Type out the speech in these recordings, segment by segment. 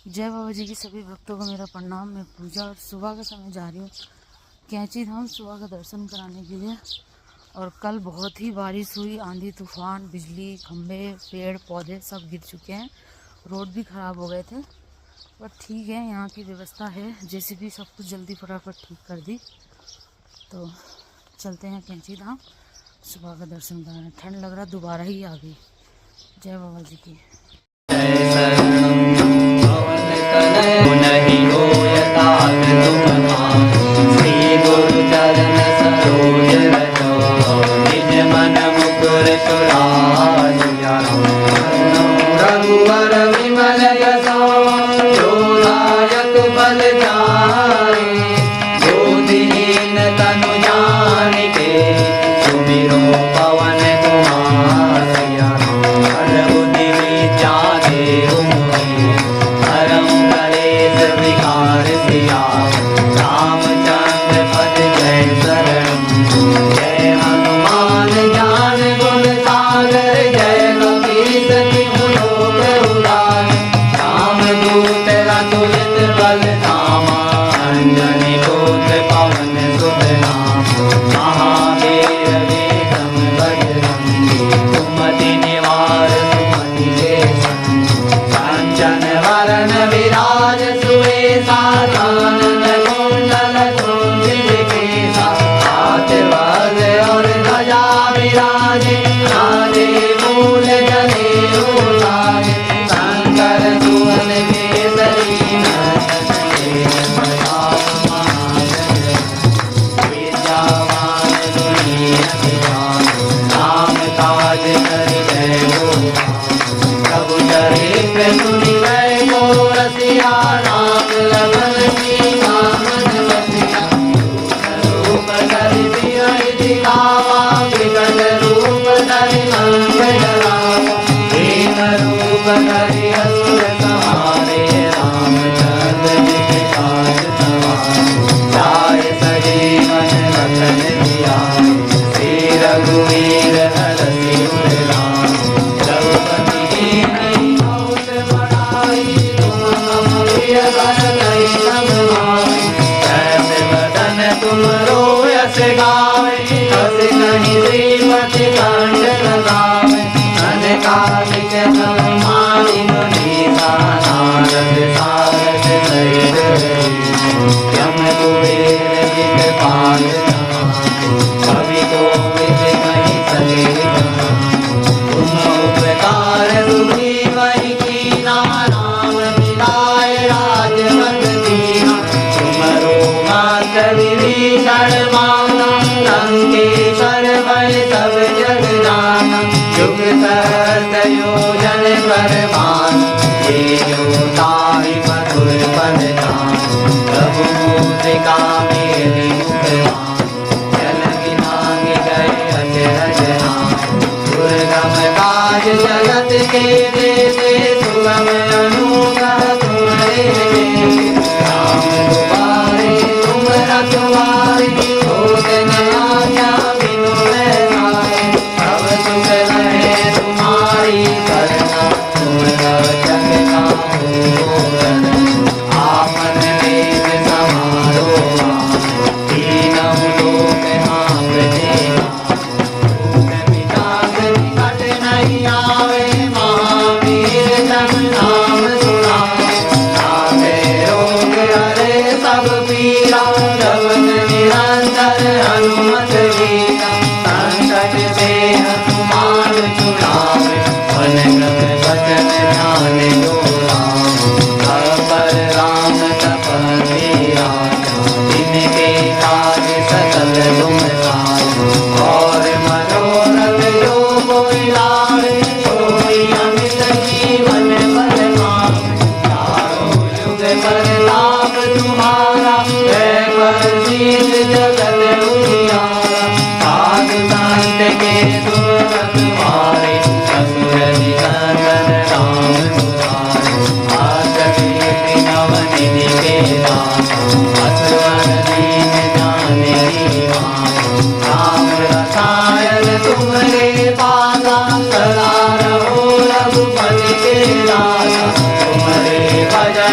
जय बाबा जी की सभी भक्तों को मेरा प्रणाम। मैं पूजा और सुबह के समय जा रही हूँ कैंची धाम सुबह का दर्शन कराने के लिए। और कल बहुत ही बारिश हुई, आंधी तूफान, बिजली, खंभे, पेड़ पौधे सब गिर चुके हैं। रोड भी ख़राब हो गए थे, पर ठीक है, यहाँ की व्यवस्था है। जेसीबी सब कुछ जल्दी फटाफट ठीक कर दी। तो चलते हैं कैंची धाम सुबह का दर्शन कराने। ठंड लग रहा दोबारा ही आ गई। जय बाबा जी की। नहीं हो यथार्थ तुम श्री गुरु चरण सरोज रजो निज मन मुकुर सुरासिया रघुवर विमल यशो जोदायक बल जाए ज्योतिहीन तनु जानिके सुमिरो पवन कुमार सिया हर बुद्धि विद्या देहु विकार सिया रामचंद्र पद जय शरण जय हनुमान ज्ञान गुण सागर जय कपीस तिहु लोक उजागर रामदूत अतुलित बल धामा अंजनी पुत्र पवन सुत नाम महावीर विक्रम बजरंगी सुमति निवार सुमति के कांचन वरण विराज सानंद कुंडल कुंजित केसा हाथ वज्र और ध्वजा विराजे राजे मूल जनेऊ साजे शंकर सुवन केसरी विद्यावान गुणी राम काज करि जय प्रभु चरित्र सुनि को रसिया राम लखन सीता मन बसिया रूप धरि सियहि दिखावा विकट रूप धरि मंगल गावा दीन रूप धरि असुर संहारे रामचंद्र जी के काज सवारे जाय सजीवन लखन जियाए श्री रघुवीर हरषि उर लाए रघुपति कीन्ही बहुत बड़ाई तुम रो यस गावे हस कहीं श्रीमति कंठ लगावे अनकालिक ब्रह्मादि मुनीसा नारद सारद सहित यम कुबेर दिक्पाल कवि कोविद कहि सके तुम उपकार सुखी वही कीना राम मिलाए राजपद दीना तुमरो मात विभीषण माना लंकेश्वर भय सब जग जाना युग सहस्र योजन पर भान ये जो ताहि मधुर पद जान प्रभु मुद्रिका मेरि मुख जल गिनांग गए अचरज दुर्गम काज जगत के देते सुगम अनुग्रह तुम्हारे राम दुआरे तुम रखवारे होत न आज्ञा बिनु पैसारे अब सुख रहे तुम्हारी करना तुम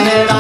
मेरा